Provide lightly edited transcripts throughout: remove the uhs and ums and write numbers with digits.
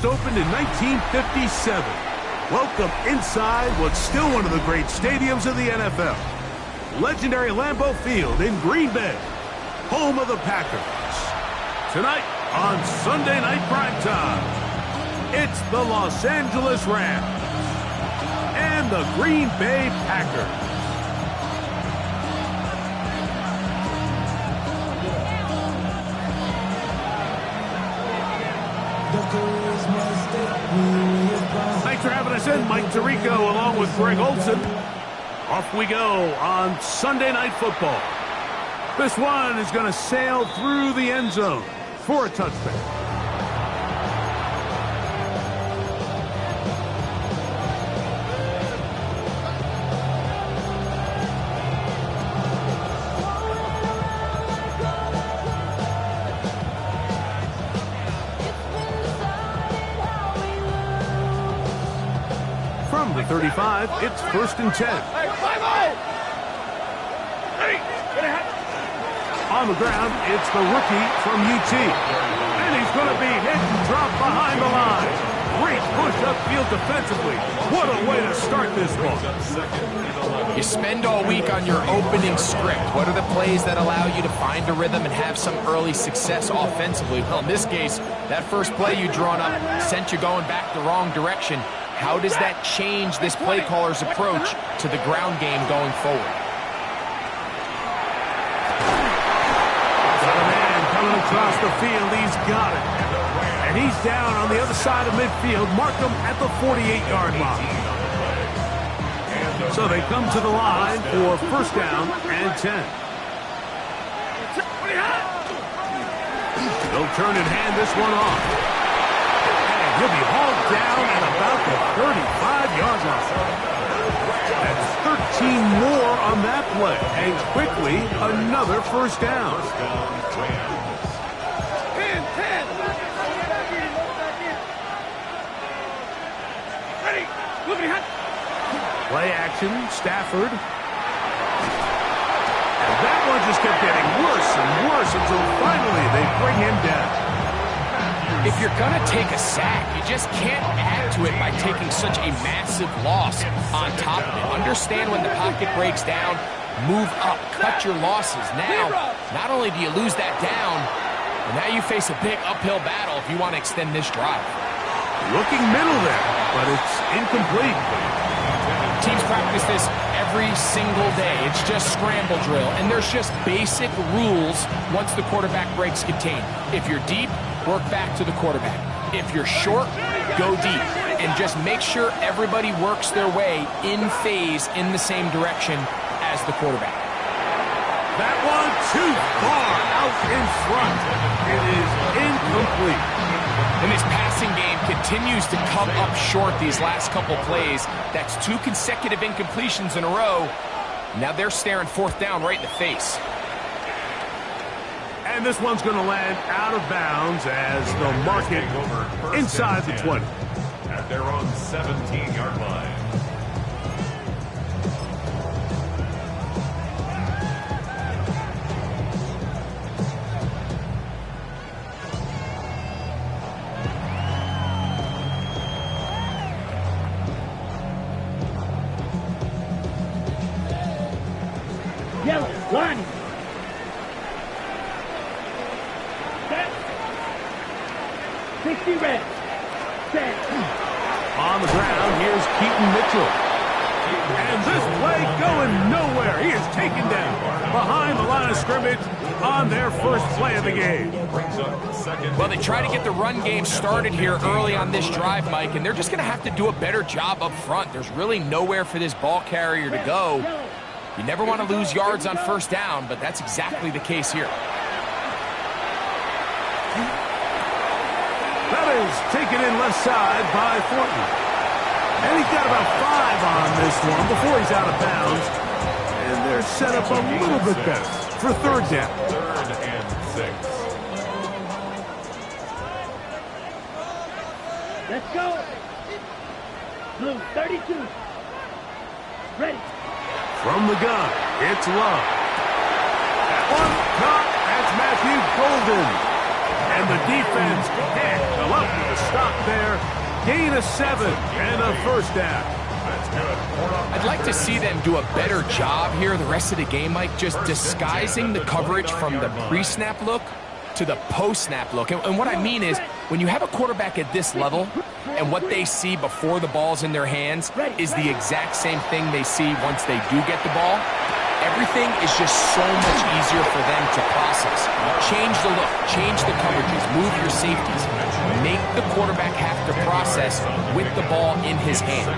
first opened in 1957. Welcome inside what's still one of the great stadiums of the NFL. Legendary Lambeau Field in Green Bay, home of the Packers. Tonight on Sunday Night Primetime, it's the Los Angeles Rams and the Green Bay Packers. Thanks for having us in. Mike Tirico along with Greg Olson. Off we go on Sunday Night Football. This one is going to sail through the end zone for a touchdown. From the 35, it's 1st and 10. On the ground, it's the rookie from UT. And he's going to be hit and dropped behind the line. Great push upfield defensively. What a way to start this ball. You spend all week on your opening script. What are the plays that allow you to find a rhythm and have some early success offensively? Well, in this case, that first play you drawn up sent you going back the wrong direction. How does that change this play caller's approach to the ground game going forward? Got a man coming across the field. He's got it. And he's down on the other side of midfield. Mark him at the 48-yard line. So they come to the line for 1st down and 10. They'll turn and hand this one off. He'll be hauled down at about the 35-yard line. That's 13 more on that play. And quickly, another 1st down. 10. Ready. Play action, Stafford. And that one just kept getting worse and worse until finally they bring him down. If you're going to take a sack, you just can't add to it by taking such a massive loss on top of it. Understand when the pocket breaks down, move up, cut your losses. Now, not only do you lose that down, but now you face a big uphill battle if you want to extend this drive. Looking middle there, but it's incomplete. Teams practice this every single day. It's just scramble drill, and there's just basic rules once the quarterback breaks contain. If you're deep, work back to the quarterback. If you're short, go deep. And just make sure everybody works their way in phase in the same direction as the quarterback. That one too far out in front. It is incomplete. And this passing game continues to come up short these last couple plays. That's 2 consecutive incompletions in a row. Now they're staring 4th down right in the face. And this one's going to land out of bounds as they'll mark it inside the 20. At their own 17-yard line. Yellow, line. Set. 60 red. Set. On the ground, here's Keaton Mitchell. And this play going nowhere. He is taken down behind the line of scrimmage on their first play of the game. Well, they try to get the run game started here early on this drive, Mike, and they're just going to have to do a better job up front. There's really nowhere for this ball carrier to go. You never want to lose yards on 1st down, but that's exactly the case here. That is taken in left side by Thornton. And he's got about 5 on this one before he's out of bounds. And they're set up a little bit better for 3rd down. 3rd and 6. Let's go. Blue 32. Ready. From the gun, it's Love. That one caught. That's Matthew Golden. And the defense can't come up with a stop there. Gain of 7 and a first down. That's good. I'd like to see them do a better job here the rest of the game, Mike, just disguising the coverage from the pre-snap look to the post-snap look. And what I mean is, when you have a quarterback at this level and what they see before the ball's in their hands is the exact same thing they see once they do get the ball, everything is just so much easier for them to process. Change the look, change the coverages, move your safeties. Make the quarterback have to process with the ball in his hand.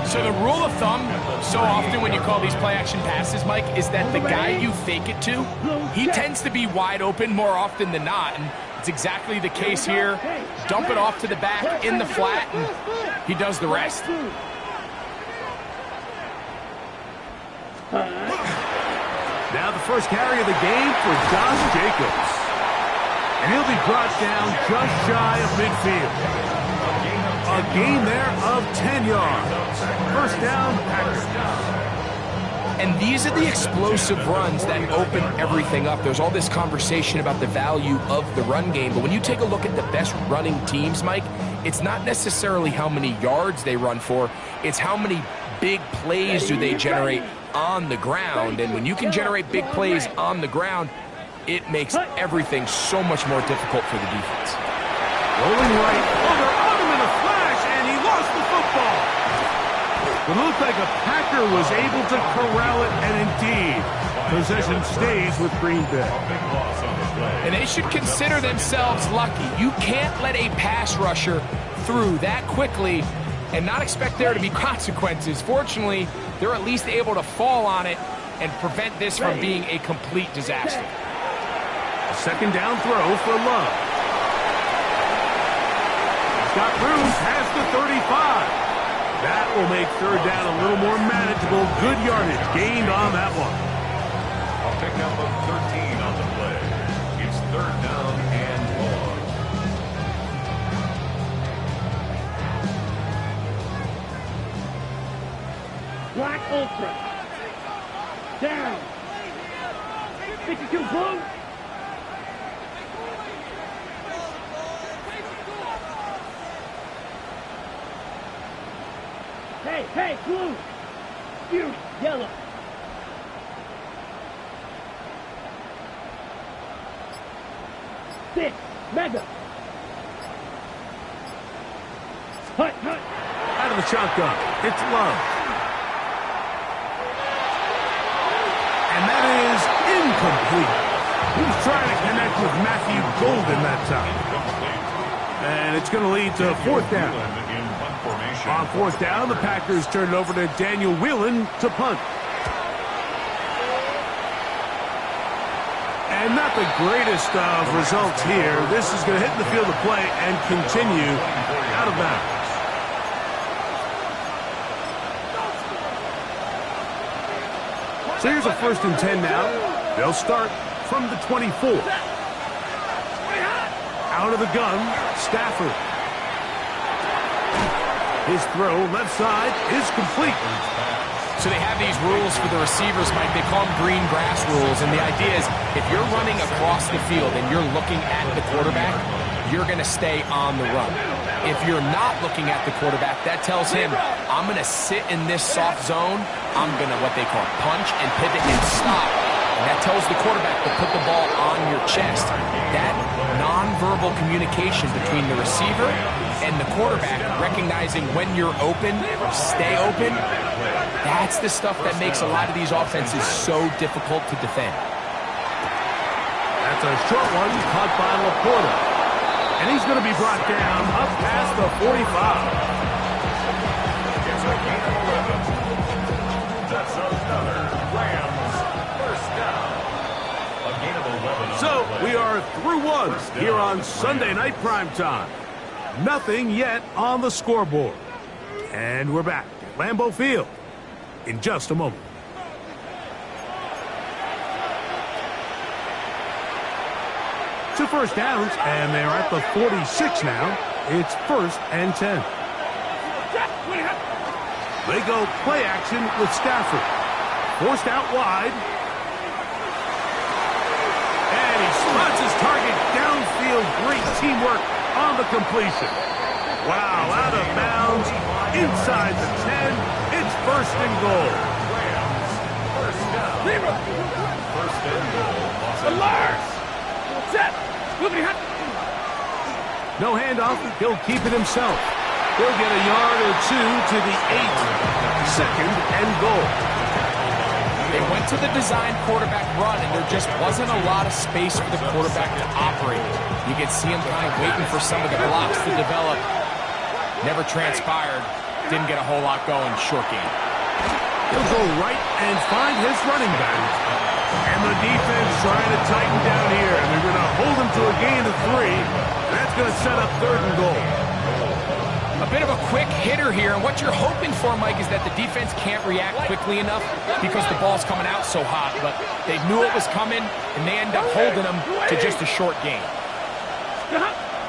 So the rule of thumb, so often when you call these play-action passes, Mike, is that the guy you fake it to, he tends to be wide open more often than not. And it's exactly the case here. Dump it off to the back in the flat, and he does the rest. Now the first carry of the game for Josh Jacobs. And he'll be brought down just shy of midfield. A gain there of 10 yards. First down, Packers. And these are the explosive runs that open everything up. There's all this conversation about the value of the run game, but when you take a look at the best running teams, Mike, it's not necessarily how many yards they run for, it's how many big plays do they generate on the ground. And when you can generate big plays on the ground, it makes everything so much more difficult for the defense. Rolling right, over on him in a flash, and he lost the football. It looked like a Packer was able to corral it, and indeed, possession stays with Green Bay. And they should consider themselves lucky. You can't let a pass rusher through that quickly and not expect there to be consequences. Fortunately, they're at least able to fall on it and prevent this from being a complete disaster. A second down throw for Love. He's got room past the 35. That will make third down a little more manageable. Good yardage gained on that one. I'll pick up a 13 on the play. It's third down and long. Black Ultra. Down. 52 blue. Hey, blue. You, yellow. Six, mega. Hut. Out of the shotgun, it's Love. And that is incomplete. He was trying to connect with Matthew Golden that time. And it's going to lead to fourth down. On fourth down, the Packers turn it over to Daniel Whelan to punt. And not the greatest of results here. This is going to hit the field of play and continue out of bounds. So here's a 1st and 10 now. They'll start from the 24. Out of the gun, Stafford. His throw, left side, is complete. So they have these rules for the receivers, Mike. They call them green grass rules. And the idea is if you're running across the field and you're looking at the quarterback, you're going to stay on the run. If you're not looking at the quarterback, that tells him, I'm going to sit in this soft zone. I'm going to, what they call, punch and pivot and stop. And that tells the quarterback to put the ball on your chest. That nonverbal communication between the receiver and the quarterback, recognizing when you're open, stay open, that's the stuff that makes a lot of these offenses so difficult to defend. That's a short one caught by Laporta. And he's going to be brought down up past the 45. It's a gain of 11. That's another Rams first down. A gain of 11. So we are through one here on Sunday Night Primetime. Nothing yet on the scoreboard. And we're back at Lambeau Field in just a moment. Two first downs, and they're at the 46 now. It's 1st and 10. They go play action with Stafford. Forced out wide. And he spots his target downfield. backfield. Great teamwork on the completion. Wow, out of bounds, inside the 10. It's first and goal. First down. First and goal. Alert! Set! Moving hot! No handoff. He'll keep it himself. He'll get a yard or two to the 8. Second and goal. They went to the design quarterback run, and there just wasn't a lot of space for the quarterback to operate. You could see him kind of waiting for some of the blocks to develop. Never transpired. Didn't get a whole lot going. Short game. He'll go right and find his running back. And the defense trying to tighten down here. And they're going to hold him to a gain of 3. That's going to set up third and goal. A bit of a quick hitter here, and what you're hoping for, Mike, is that the defense can't react quickly enough because the ball's coming out so hot, but they knew it was coming, and they end up holding them to just a short gain.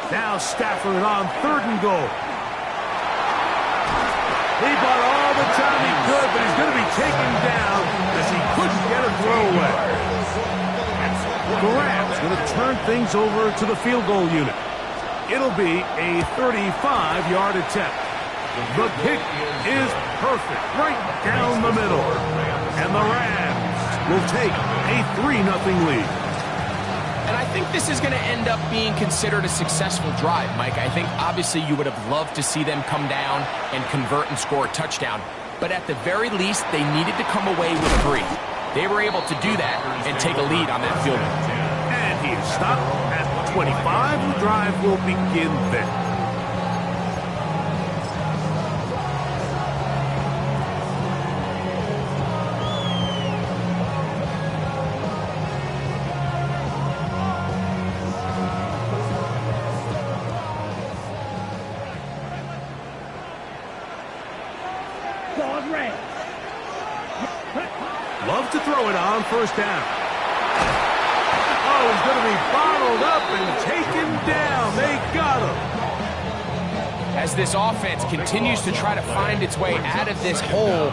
Now Stafford on third and goal. He bought all the time he could, but he's going to be taken down as he couldn't get a throw away. The Rams going to turn things over to the field goal unit. It'll be a 35-yard attempt. The kick is perfect, right down the middle. And the Rams will take a 3-0 lead. And I think this is going to end up being considered a successful drive, Mike. I think obviously you would have loved to see them come down and convert and score a touchdown. But at the very least, they needed to come away with 3. They were able to do that and take a lead on that field goal. And he is stopped at 25. The drive will begin then. Love to throw it on first down. Oh, he's going to be bottled up and taken down. They got him. As this offense continues to try to find its way out of this hole,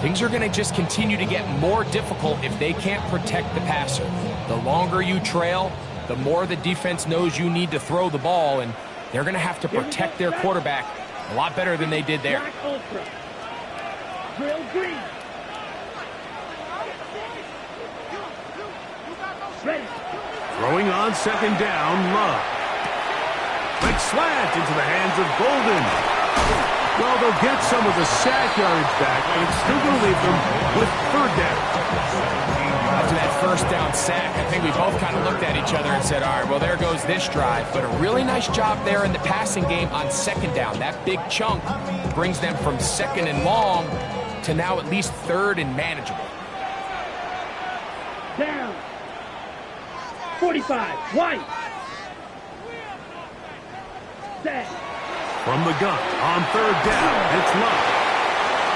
things are going to just continue to get more difficult if they can't protect the passer. The longer you trail, the more the defense knows you need to throw the ball, and they're going to have to protect their quarterback a lot better than they did there. Drill green. Ready. Throwing on second down, Love. Quick slant into the hands of Golden. Well, they'll get some of the sack yardage back, but it's still going to leave them with third down. After that first down sack, I think we both kind of looked at each other and said, all right, well, there goes this drive. But a really nice job there in the passing game on second down. That big chunk brings them from second and long to now at least third and manageable. Down. 45. White. Set. From the gun on third down, it's Love.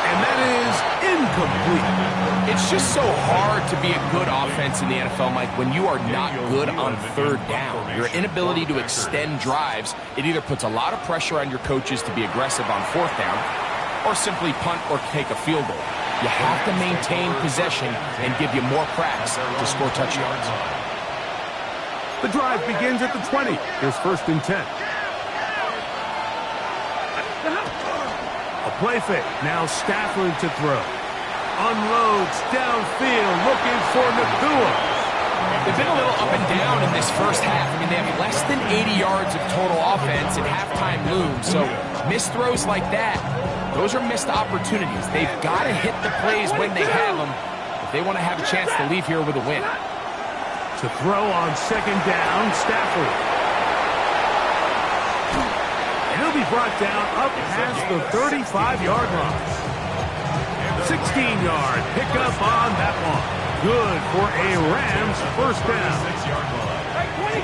And that is incomplete. It's just so hard to be a good offense in the NFL, Mike, when you are not good on third down. Your inability to extend drives, it either puts a lot of pressure on your coaches to be aggressive on fourth down or simply punt or take a field goal. You have to maintain possession and give you more cracks to score touchdowns. The drive begins at the 20. Here's first and 10. A play fake. Now Stafford to throw. Unloads downfield, looking for Nakua. They've been a little up and down in this first half. I mean, they have less than 80 yards of total offense and halftime looms. So missed throws like that, those are missed opportunities. They've got to hit the plays when they have them if they want to have a chance to leave here with a win. To throw on second down, Stafford. And he'll be brought down up past the 35-yard line. 16-yard pickup on that one. Good for a Rams first down. 22.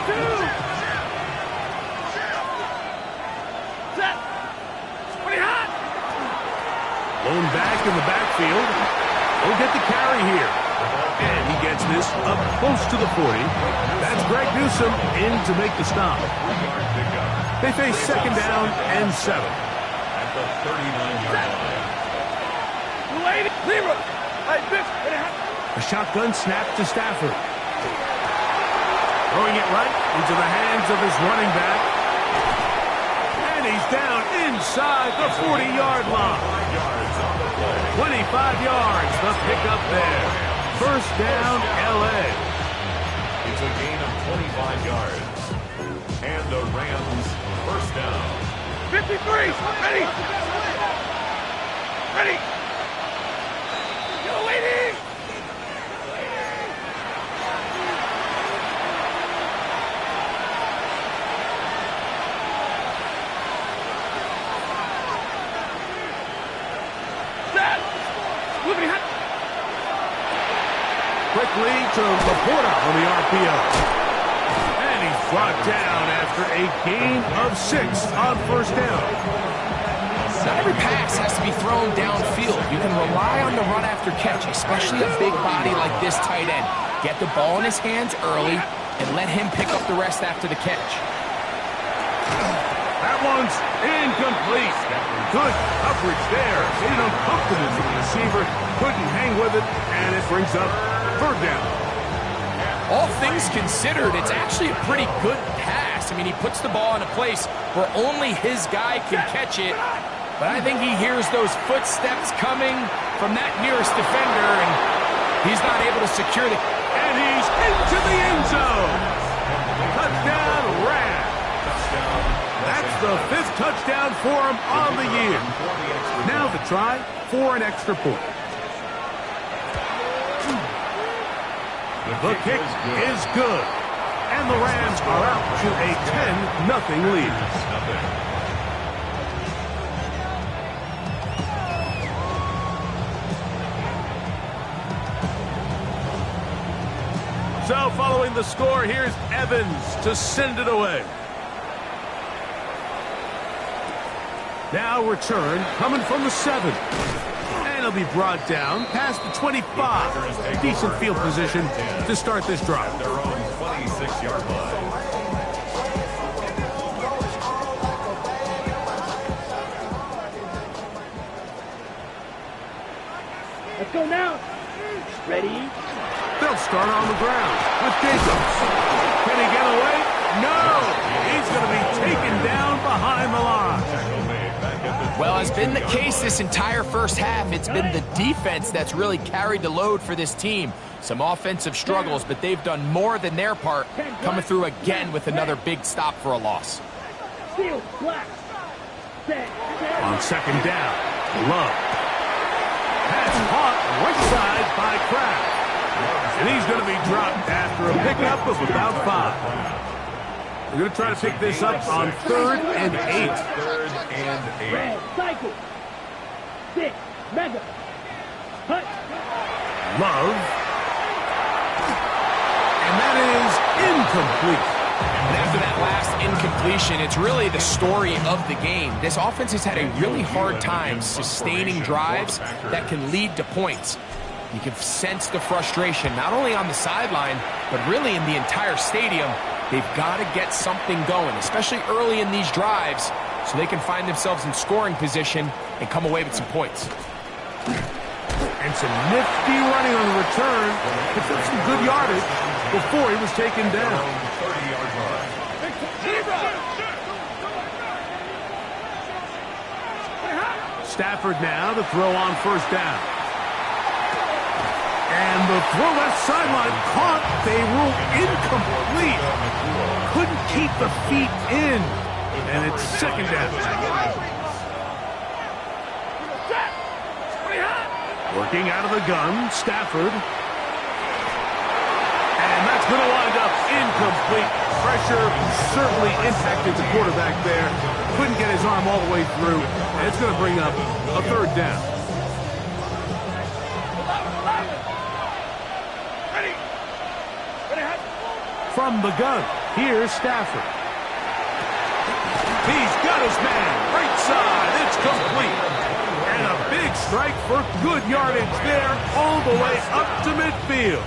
Set. 20 hot. Blown back in the backfield. He'll get the carry here. And he gets this up close to the 40. That's Greg Newsome in to make the stop. They face second down and 7. At the 39-yard line. Zero. A shotgun snap to Stafford. Throwing it right into the hands of his running back. And he's down inside the 40-yard line. 25 yards, the pickup there. First down, L.A. It's a gain of 25 yards. And the Rams first down. 53. Ready. Ready. Go, waiting. Quickly to Laporta on the RPO. And he's brought down after a gain of 6 on first down. Not every pass has to be thrown downfield. You can rely on the run after catch, especially a big body like this tight end. Get the ball in his hands early and let him pick up the rest after the catch. That one's incomplete. Good coverage there. Made it uncomfortable for the receiver. Couldn't hang with it, and it brings up third down. All things considered, it's actually a pretty good pass. I mean, he puts the ball in a place where only his guy can catch it. But I think he hears those footsteps coming from that nearest defender, and he's not able to secure the... And he's into the end zone. Touchdown, Rams. That's the 5th touchdown for him on the year. Now the try for an extra point. The kick is good. And the Rams are out to a 10-0 lead. So following the score, here's Evans to send it away. Now return coming from the 7. And he'll be brought down past the 25. Decent field position to start this drive. Their own 26-yard line. Let's go now. Ready. They'll start on the ground with Jacobs. Can he get away? No! He's going to be taken down behind the line. Well, as been the case this entire first half, it's been the defense that's really carried the load for this team. Some offensive struggles, but they've done more than their part, coming through again with another big stop for a loss. On second down, Love. Pass caught right side by Kraft. And he's going to be dropped after a pickup of about 5. We're going to try to pick this up on 3rd and 8. 3rd and 8. Red cycle. 6. Mega. Hut. Love. And that is incomplete. And after that last incompletion, it's really the story of the game. This offense has had a really hard time sustaining drives that can lead to points. You can sense the frustration, not only on the sideline, but really in the entire stadium. They've got to get something going, especially early in these drives, so they can find themselves in scoring position and come away with some points. And some nifty running on the return. Picked up some good yardage before he was taken down. 30-yard line. Stafford now to throw on first down. And the throw left sideline caught. They rule incomplete. Couldn't keep the feet in. And it's second down. Working out of the gun, Stafford. And that's going to wind up incomplete. Pressure certainly impacted the quarterback there. Couldn't get his arm all the way through. And it's going to bring up a third down. From the gun, here's Stafford. He's got his man. Right side. It's complete. And a big strike for good yardage there all the way up to midfield.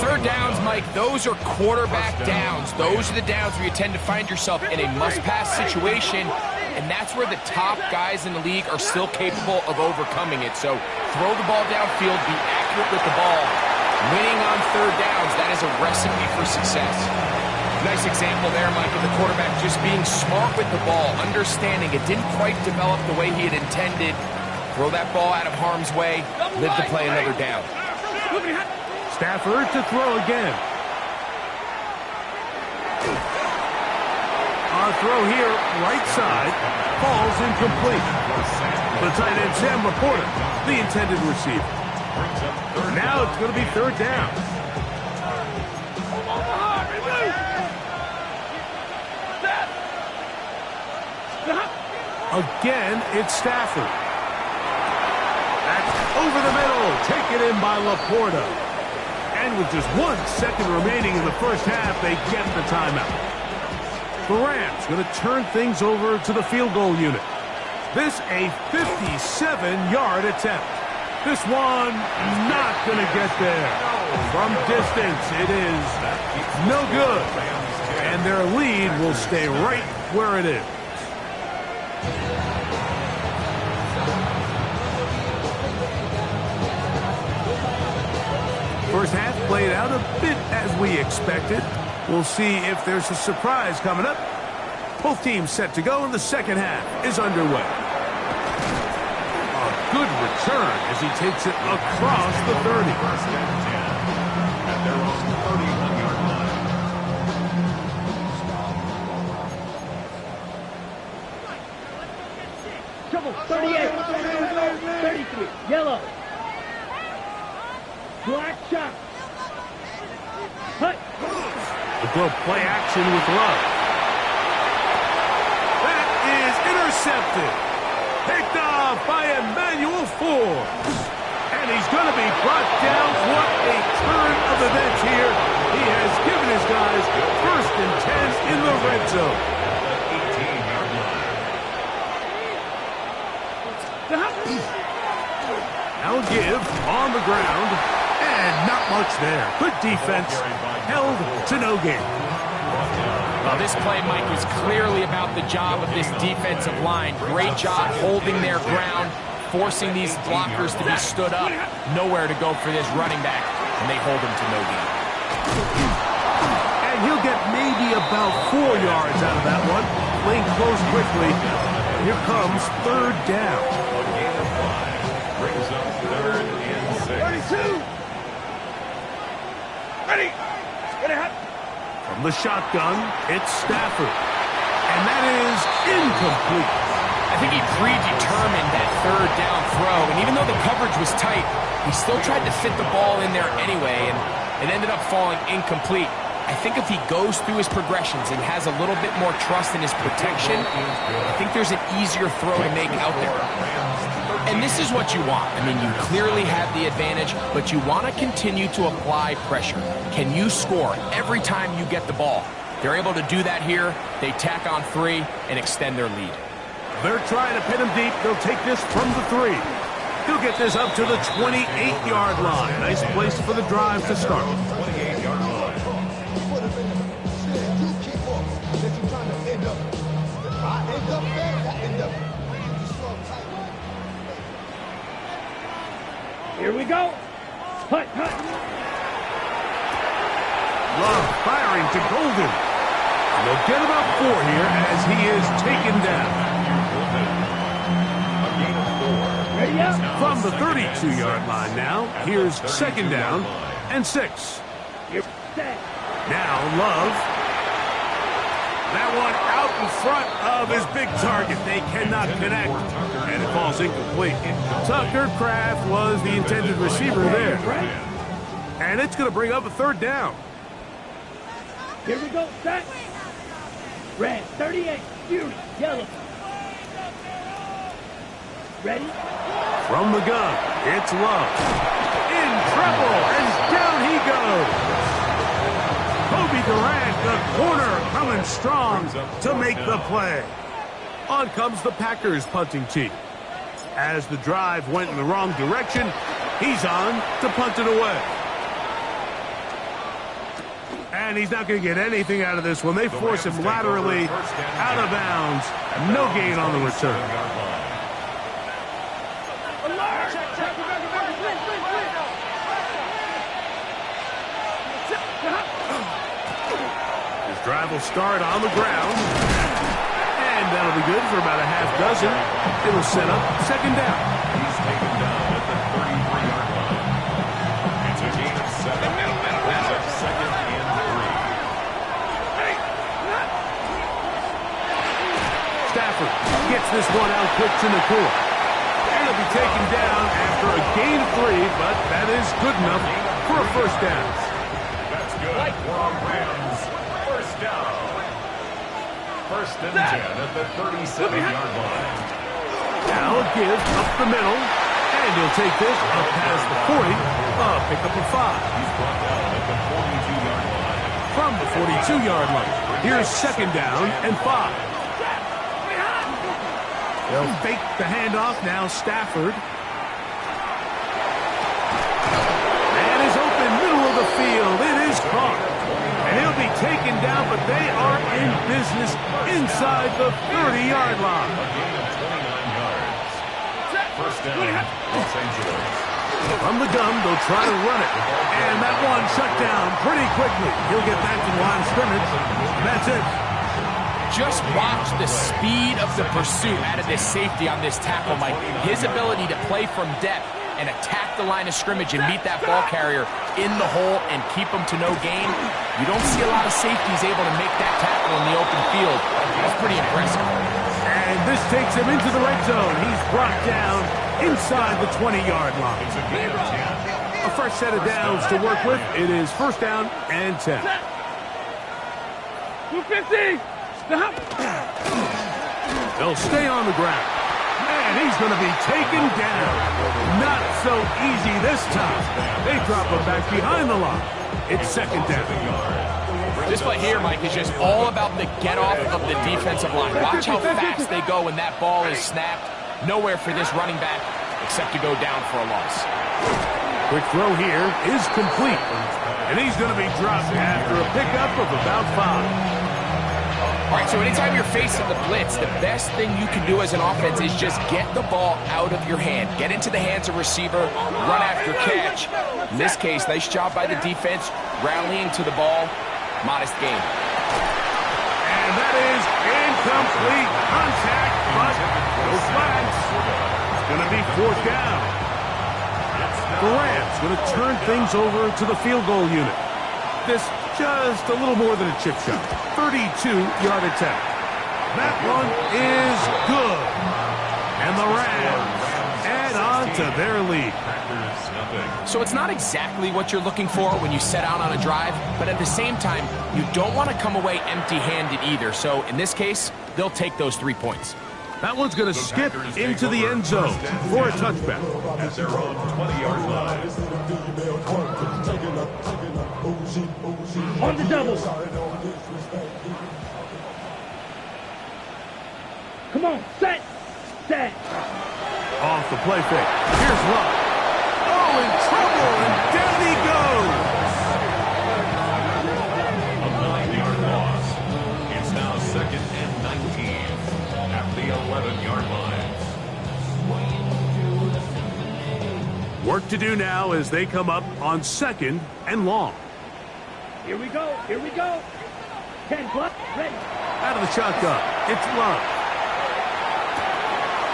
Third downs, Mike, those are quarterback downs. Those are the downs where you tend to find yourself in a must-pass situation, and that's where the top guys in the league are still capable of overcoming it. So throw the ball downfield, be accurate with the ball, Winning on third downs, that is a recipe for success. Nice example there, Mike, of the quarterback just being smart with the ball, understanding it didn't quite develop the way he had intended. Throw that ball out of harm's way, live to play another down. Stafford to throw again. On throw here, right side, falls incomplete. The tight end Sam Laporta, the intended receiver. Now it's going to be third down. Again, it's Stafford. That's over the middle, taken in by Laporta. And with just 1 second remaining in the first half, they get the timeout. The Rams going to turn things over to the field goal unit. This a 57-yard attempt. This one not going to get there. From distance, it is no good. And their lead will stay right where it is. First half played out a bit as we expected. We'll see if there's a surprise coming up. Both teams set to go, and the second half is underway. A good return as he takes it across the 30. At their own 31-yard line. Trouble, 38, 33, yellow. Black shot. Hut. The go play action with Love. That is intercepted. Picked off by Emmanuel Forbes. And he's going to be brought down. What a turn of events here. He has given his guys first and 10 in the red zone. 18-yard line. Now give on the ground. And not much there. Good defense. Held to no gain. Well, this play, Mike, was clearly about the job of this defensive line. Great job holding their ground, forcing these blockers to be stood up. Nowhere to go for this running back, and they hold him to no gain. And he'll get maybe about 4 yards out of that one. Playing close quickly. Here comes third down. A gain of 5 brings up 3rd and 6. 32. Ready. From the shotgun, it's Stafford. And that is incomplete. I think he predetermined that third down throw, and even though the coverage was tight, he still tried to fit the ball in there anyway, and it ended up falling incomplete. I think if he goes through his progressions and has a little bit more trust in his protection, I think there's an easier throw to make out there. And this is what you want. I mean, you clearly have the advantage, but you want to continue to apply pressure. Can you score every time you get the ball? They're able to do that here. They tack on 3 and extend their lead. They're trying to pin him deep. They'll take this from the 3. He'll get this up to the 28-yard line. Nice place for the drive to start. 28-yard line. Here we go. Hut, hut. Love firing to Golden. They'll get about 4 here as he is taken down. A gain of 4. Ready up. From the 32-yard line now, here's second down and 6. You're set. Now Love. That one out in front of his big target. They cannot connect. And it falls incomplete. Tucker Kraft was the intended receiver there. And it's going to bring up a third down. Here we go. Set. Red, 38, Fury, yellow. Ready? From the gun, it's Love. In trouble, and down he goes. Kobe Durant, the corner, coming strong to make the play. On comes the Packers punting team. As the drive went in the wrong direction, he's on to punt it away. And he's not going to get anything out of this one. They force him laterally out of bounds. No gain on the return. His drive will start on the ground. And that'll be good for about a half dozen. It'll set up second down. He's taken down at the 33-yard line. It's a gain of 7. Brings up second and 3. Stafford gets this one out quick to Nakua. And it'll be taken down after a gain of 3, but that is good enough for a first down. That's good for Rams. First down. First and 10 at the 37-yard line. Now a give up the middle. And he'll take this up past the 40. Pick up a 5. He's brought down at the 42-yard line. From the 42-yard line. Here's second down and 5. They'll fake the handoff. Now Stafford. Man is open, middle of the field. It is caught. And he'll be taken down, but they are in business inside the 30-yard line. A gain of 29 yards. First down, Los Angeles. From the gun, they'll try to run it. And that one shut down pretty quickly. He'll get back to the line of scrimmage. That's it. Just watch the speed of the pursuit out of this safety on this tackle, Mike. His ability to play from depth and attack the line of scrimmage and meet that ball carrier in the hole and keep him to no gain. You don't see a lot of safeties able to make that tackle in the open field. That's pretty impressive. And this takes him into the red zone. He's brought down inside the 20-yard line. It's a gain of 10. A fresh set of downs to work with. It is first down and 10. 250. Stop. They'll stay on the ground. And he's going to be taken down. Not so easy this time. They drop him back behind the line. It's second down. This play here, Mike, is just all about the get-off of the defensive line. Watch how fast they go when that ball is snapped. Nowhere for this running back except to go down for a loss. Quick throw here is complete. And he's going to be dropped after a pickup of about 5. All right, so anytime you're facing the blitz, the best thing you can do as an offense is just get the ball out of your hand. Get into the hands of receiver, run after catch. In this case, nice job by the defense, rallying to the ball. Modest gain. And that is incomplete contact, but no flags. It's going to be fourth down. The Rams going to turn things over to the field goal unit. This just a little more than a chip shot. 32-yard attack. That one is good. And the Rams add on to their lead. So it's not exactly what you're looking for when you set out on a drive, but at the same time, you don't want to come away empty-handed either. So in this case, they'll take those 3 points. That one's going to skip into the end zone for a touchback. At their own 20-yard line. On the double. Come on, set. Set. Off the play fake. Here's Love. Oh, in trouble, and down he goes. A 9-yard loss. It's now second and 19 at the 11-yard line. Work to do now as they come up on second and long. Here we go. Here we go. 10 plus. Ready. Out of the shotgun, it's Love.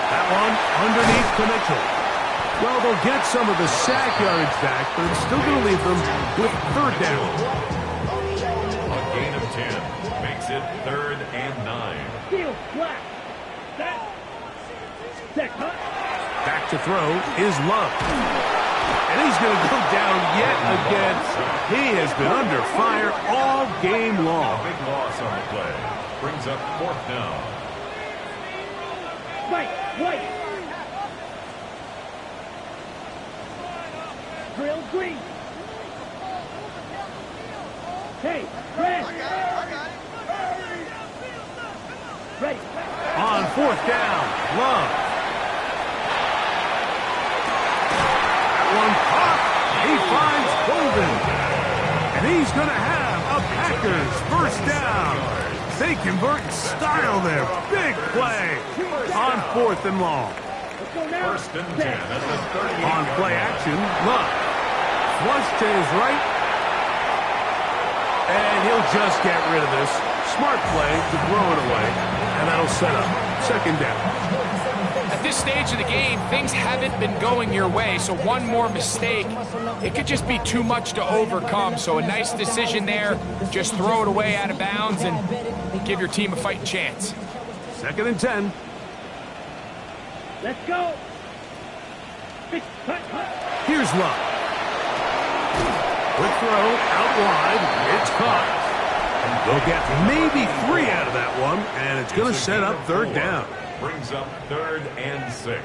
That one underneath to Mitchell. Well, they'll get some of the sack yardage back, but it's still going to leave them with third down. A gain of 10 makes it third and 9. Steal. Black. Set. Set. Huh? Back to throw is Love. And he's going to go down yet again. He has been under fire all game long. A big loss on the play. Brings up fourth down. Right. White. Drill green. Hey, red. Ready. On fourth down, Love. That one caught. He finds Golden. And he's going to have a Packers first down. They convert in style there. Big play on fourth and long. Let's go now. First and 10 at the 38. On play action, Love. Flush to his right. And he'll just get rid of this. Smart play to throw it away. And that'll set up second down. At this stage of the game, things haven't been going your way, so one more mistake, it could just be too much to overcome. So a nice decision there. Just throw it away out of bounds and give your team a fighting chance. Second and 10. Let's go. Here's Love. Quick throw, out wide. It's caught. They'll get maybe 3 out of that one, and it's going to set up third down. Brings up 3rd and 6.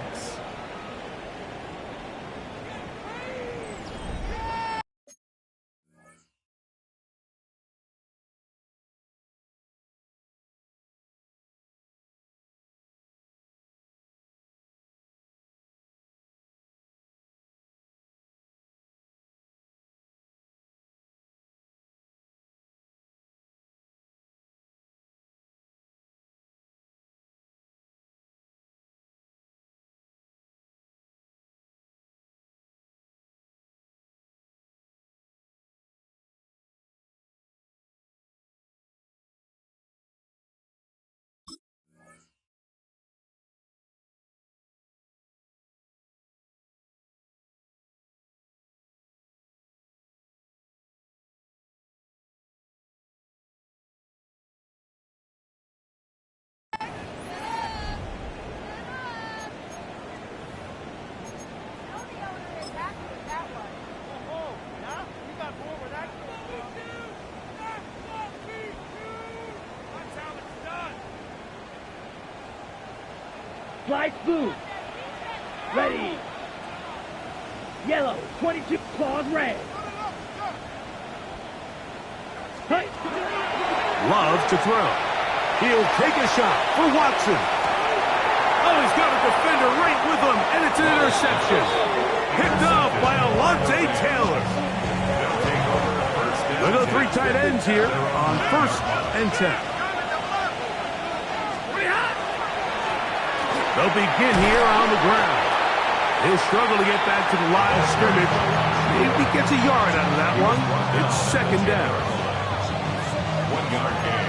Fly smooth. Ready. Yellow, 22, claws red. Hey. Love to throw. He'll take a shot for Watson. Oh, he's got a defender right with him, and it's an interception. Picked up by Alontae Taylor. We'll go 3 tight ends here on 1st and 10. They'll begin here on the ground. He'll struggle to get back to the line of scrimmage. If he gets a yard out of that one, it's second down. 1 yard gain.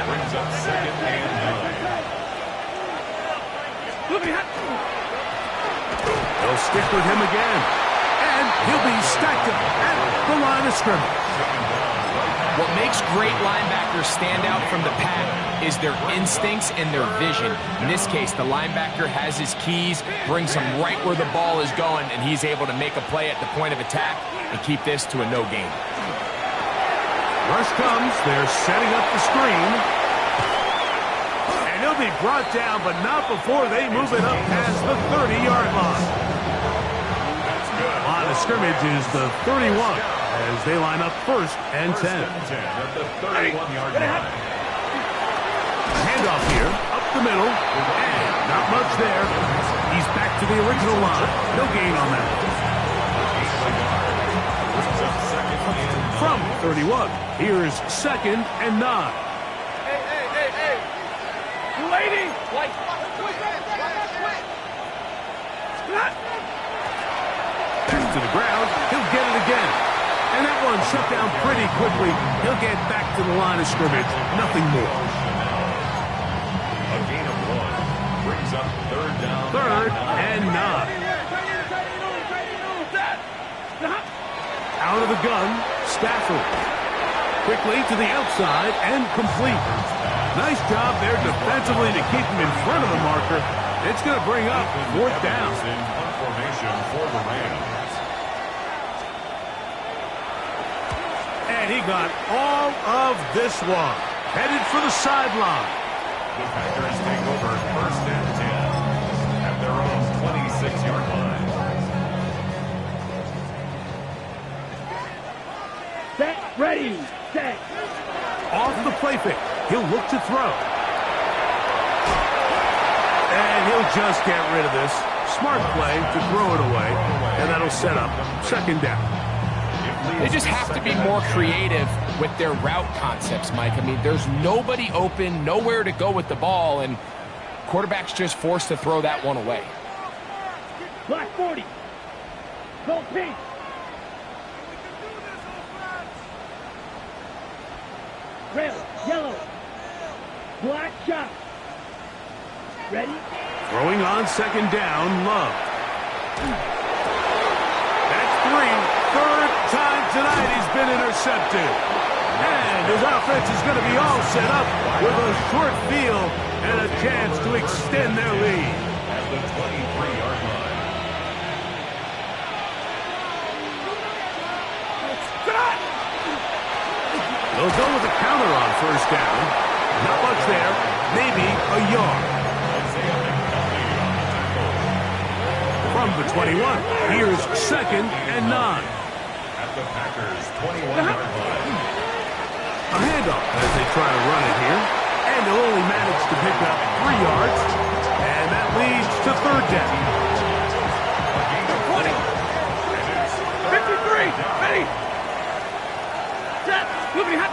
Brings up 2nd and 9. They'll stick with him again. And he'll be stacked at the line of scrimmage. What makes great linebackers stand out from the pack is their instincts and their vision. In this case, the linebacker has his keys, brings him right where the ball is going, and he's able to make a play at the point of attack and keep this to a no gain. Rush comes. They're setting up the screen. And he'll be brought down, but not before they move it up past the 30-yard line. Line of scrimmage is the 31 as they line up 1st and 10. At the 31-yard line. Handoff here, up the middle, and not much there. He's back to the original line. No gain on that. From 31, here's 2nd and 9. Hey. You waiting? Back to the ground, he'll get it again. And that one shut down pretty quickly. He'll get back to the line of scrimmage. Nothing more. A gain of 1. Brings up 3rd down. 3rd and 9. Out of the gun, Stafford. Quickly to the outside and complete. Nice job there defensively to keep him in front of the marker. It's going to bring up 4th down. In punt formation for the Rams. And he got all of this one. Headed for the sideline. The Packers take over 1st and 10 at their own 26-yard line. Set, ready, set. Off the play fake. He'll look to throw. And he'll just get rid of this. Smart play to throw it away. And that'll set up second down. They just have to be more creative with their route concepts, Mike. I mean, there's nobody open, nowhere to go with the ball, and quarterback's just forced to throw that one away. Black 40. Go pink. Red, yellow, black shot. Ready? Throwing on second down, Love. That's three. Third time tonight he's been intercepted. And his offense is going to be all set up with a short field and a chance to extend their lead. At the 23-yard line. They'll go with a counter on first down. Not much there. Maybe a yard. From the 21, here's second and 9. At the Packers' 21-yard line. A handoff as they try to run it here. And they'll only manage to pick up 3 yards. And that leads to third down. 20. 53. Ready. Set. Moving hot.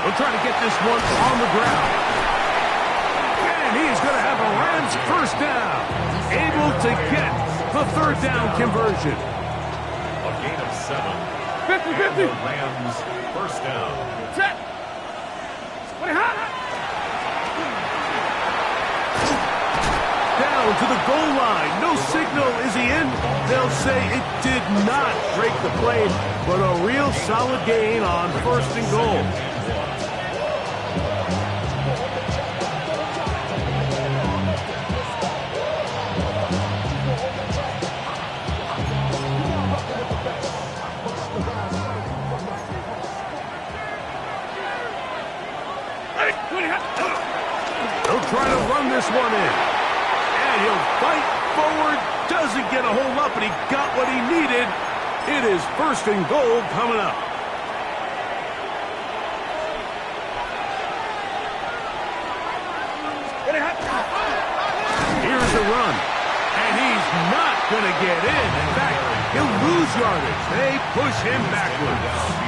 We'll try to get this one on the ground. And he's going to have a Rams first down. Able to get the third down conversion. A gain of 7. 50-50. The Rams first down. Set. 20 hot. Down to the goal line. No signal. Is he in? They'll say it did not break the play, but a real solid gain on first and goal. They'll try to run this one in. And he'll fight forward. Doesn't get a hold up, but he got what he needed. It is first and goal coming up. Here's the run. And he's not going to get in. In fact, he'll lose yardage. They push him backwards.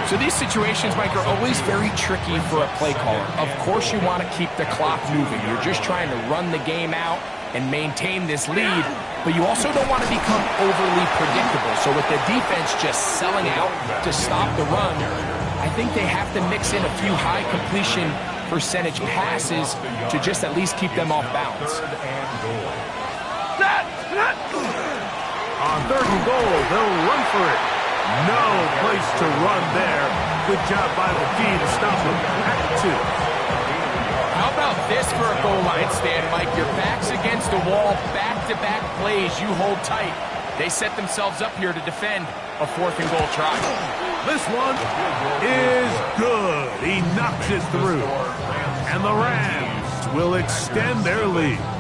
So these situations, Mike, are always very tricky for a play caller. Of course you want to keep the clock moving. You're just trying to run the game out and maintain this lead, but you also don't want to become overly predictable. So with the defense just selling out to stop the run, I think they have to mix in a few high completion percentage passes to just at least keep them off balance. On third and goal, they'll run for it. No place to run there. Good job by the D to stop him at 2. How about this for a goal line stand, Mike? Your back's against the wall, back-to-back plays you hold tight. They set themselves up here to defend a fourth and goal try. This one is good. He knocks it through. And the Rams will extend their lead.